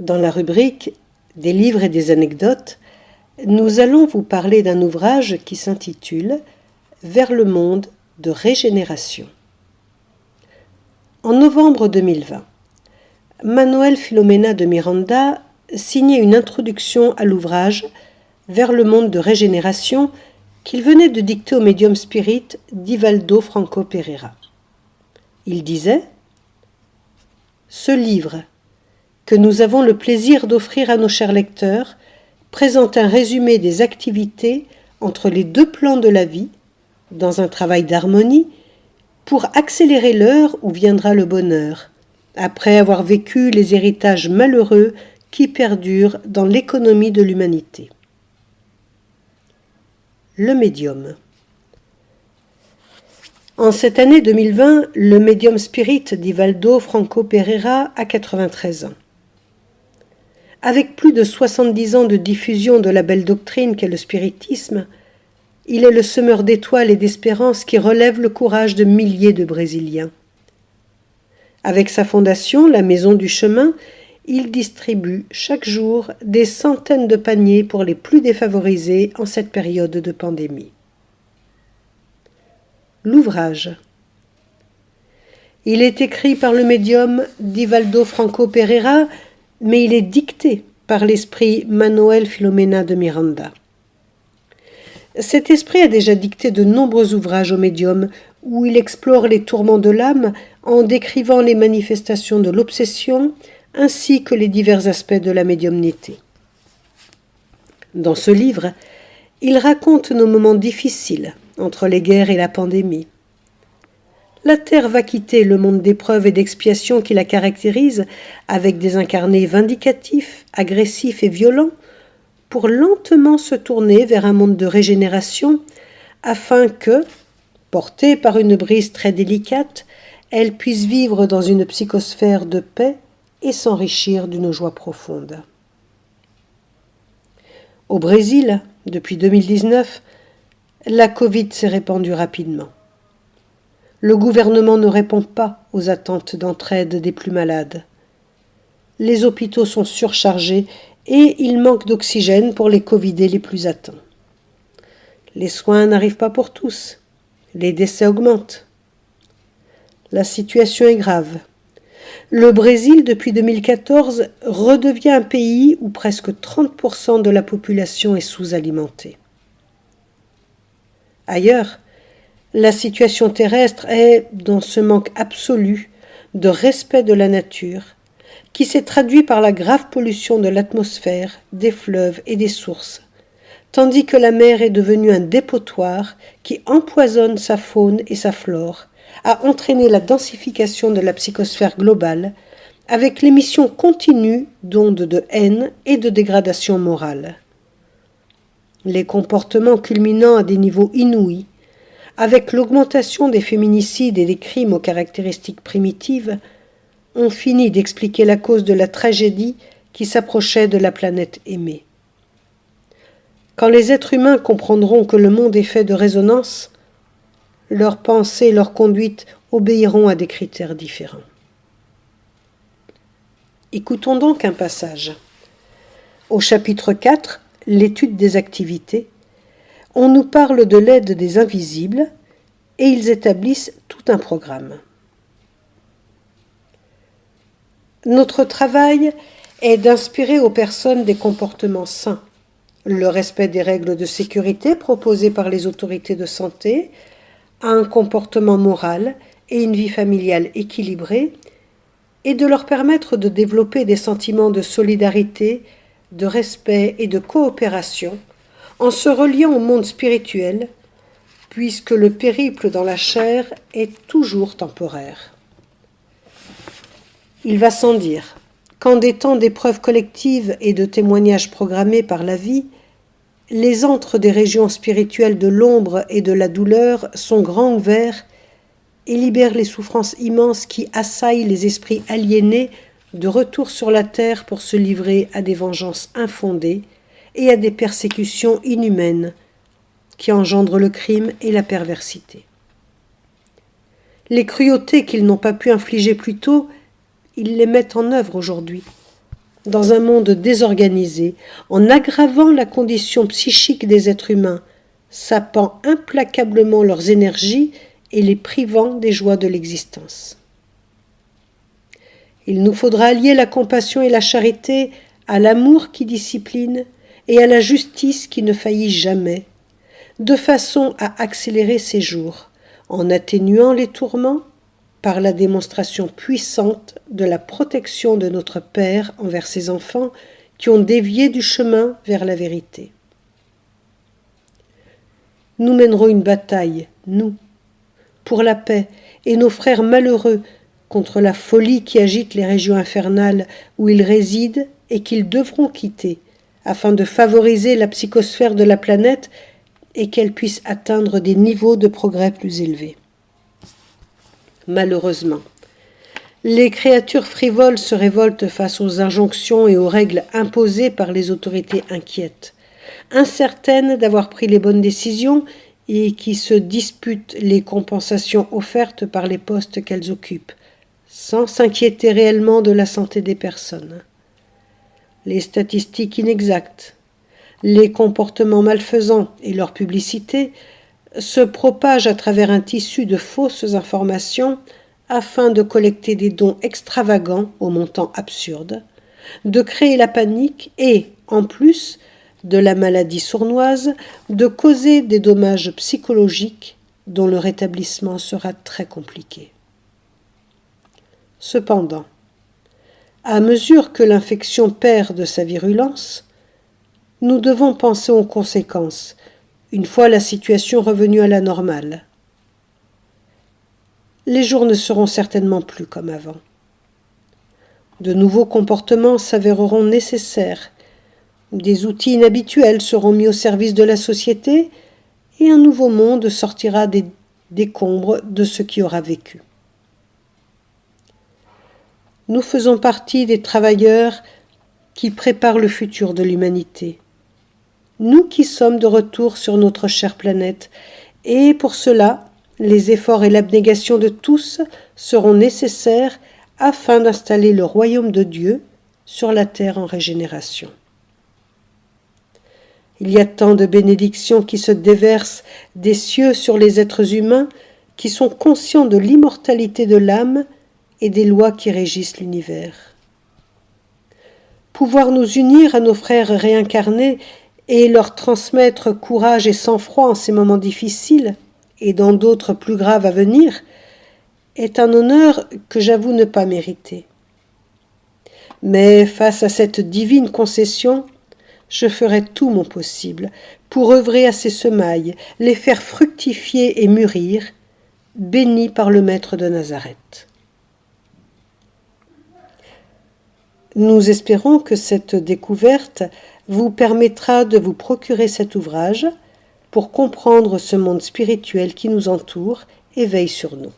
Dans la rubrique « Des livres et des anecdotes », nous allons vous parler d'un ouvrage qui s'intitule « Vers le monde de régénération ». En novembre 2020, Manuel Filomena de Miranda signait une introduction à l'ouvrage « Vers le monde de régénération » qu'il venait de dicter au médium spirit Divaldo Franco Pereira. Il disait « Ce livre, que nous avons le plaisir d'offrir à nos chers lecteurs, présente un résumé des activités entre les deux plans de la vie, dans un travail d'harmonie, pour accélérer l'heure où viendra le bonheur, après avoir vécu les héritages malheureux qui perdurent dans l'économie de l'humanité. » Le médium. En cette année 2020, le médium spirit Divaldo Franco Pereira a 93 ans. Avec plus de 70 ans de diffusion de la belle doctrine qu'est le spiritisme, il est le semeur d'étoiles et d'espérance qui relève le courage de milliers de Brésiliens. Avec sa fondation, la Maison du Chemin, il distribue chaque jour des centaines de paniers pour les plus défavorisés en cette période de pandémie. L'ouvrage. Il est écrit par le médium Divaldo Franco Pereira, mais il est dicté par l'esprit Manuel Filomena de Miranda. Cet esprit a déjà dicté de nombreux ouvrages au médium où il explore les tourments de l'âme en décrivant les manifestations de l'obsession ainsi que les divers aspects de la médiumnité. Dans ce livre, il raconte nos moments difficiles entre les guerres et la pandémie. La Terre va quitter le monde d'épreuves et d'expiation qui la caractérise avec des incarnés vindicatifs, agressifs et violents pour lentement se tourner vers un monde de régénération afin que, portée par une brise très délicate, elle puisse vivre dans une psychosphère de paix et s'enrichir d'une joie profonde. Au Brésil, depuis 2019, la Covid s'est répandue rapidement. Le gouvernement ne répond pas aux attentes d'entraide des plus malades. Les hôpitaux sont surchargés et il manque d'oxygène pour les covidés les plus atteints. Les soins n'arrivent pas pour tous. Les décès augmentent. La situation est grave. Le Brésil, depuis 2014, redevient un pays où presque 30% de la population est sous-alimentée. Ailleurs, la situation terrestre est dans ce manque absolu de respect de la nature qui s'est traduit par la grave pollution de l'atmosphère, des fleuves et des sources, tandis que la mer est devenue un dépotoir qui empoisonne sa faune et sa flore, a entraîné la densification de la psychosphère globale avec l'émission continue d'ondes de haine et de dégradation morale. Les comportements culminant à des niveaux inouïs, avec l'augmentation des féminicides et des crimes aux caractéristiques primitives, ont fini d'expliquer la cause de la tragédie qui s'approchait de la planète aimée. Quand les êtres humains comprendront que le monde est fait de résonance, leurs pensées et leur conduite obéiront à des critères différents. Écoutons donc un passage. Au chapitre 4, l'étude des activités, on nous parle de l'aide des invisibles et ils établissent tout un programme. Notre travail est d'inspirer aux personnes des comportements sains, le respect des règles de sécurité proposées par les autorités de santé, un comportement moral et une vie familiale équilibrée, et de leur permettre de développer des sentiments de solidarité, de respect et de coopération en se reliant au monde spirituel, puisque le périple dans la chair est toujours temporaire. Il va sans dire qu'en des temps d'épreuves collectives et de témoignages programmés par la vie, les antres des régions spirituelles de l'ombre et de la douleur sont grands ouverts et libèrent les souffrances immenses qui assaillent les esprits aliénés de retour sur la terre pour se livrer à des vengeances infondées et à des persécutions inhumaines qui engendrent le crime et la perversité. Les cruautés qu'ils n'ont pas pu infliger plus tôt, ils les mettent en œuvre aujourd'hui, dans un monde désorganisé, en aggravant la condition psychique des êtres humains, sapant implacablement leurs énergies et les privant des joies de l'existence. Il nous faudra allier la compassion et la charité à l'amour qui discipline et à la justice qui ne faillit jamais, de façon à accélérer ces jours, en atténuant les tourments par la démonstration puissante de la protection de notre Père envers ses enfants qui ont dévié du chemin vers la vérité. Nous mènerons une bataille, nous, pour la paix et nos frères malheureux contre la folie qui agite les régions infernales où ils résident et qu'ils devront quitter, afin de favoriser la psychosphère de la planète et qu'elle puisse atteindre des niveaux de progrès plus élevés. Malheureusement, les créatures frivoles se révoltent face aux injonctions et aux règles imposées par les autorités inquiètes, incertaines d'avoir pris les bonnes décisions et qui se disputent les compensations offertes par les postes qu'elles occupent, sans s'inquiéter réellement de la santé des personnes. Les statistiques inexactes, les comportements malfaisants et leur publicité se propagent à travers un tissu de fausses informations afin de collecter des dons extravagants au montant absurde, de créer la panique et, en plus de la maladie sournoise, de causer des dommages psychologiques dont le rétablissement sera très compliqué. Cependant, à mesure que l'infection perd de sa virulence, nous devons penser aux conséquences, une fois la situation revenue à la normale. Les jours ne seront certainement plus comme avant. De nouveaux comportements s'avéreront nécessaires, des outils inhabituels seront mis au service de la société et un nouveau monde sortira des décombres de ce qui aura vécu. Nous faisons partie des travailleurs qui préparent le futur de l'humanité. Nous qui sommes de retour sur notre chère planète, et pour cela, les efforts et l'abnégation de tous seront nécessaires afin d'installer le royaume de Dieu sur la terre en régénération. Il y a tant de bénédictions qui se déversent des cieux sur les êtres humains qui sont conscients de l'immortalité de l'âme et des lois qui régissent l'univers. Pouvoir nous unir à nos frères réincarnés et leur transmettre courage et sang-froid en ces moments difficiles et dans d'autres plus graves à venir est un honneur que j'avoue ne pas mériter. Mais face à cette divine concession, je ferai tout mon possible pour œuvrer à ces semailles, les faire fructifier et mûrir, bénis par le Maître de Nazareth. Nous espérons que cette découverte vous permettra de vous procurer cet ouvrage pour comprendre ce monde spirituel qui nous entoure et veille sur nous.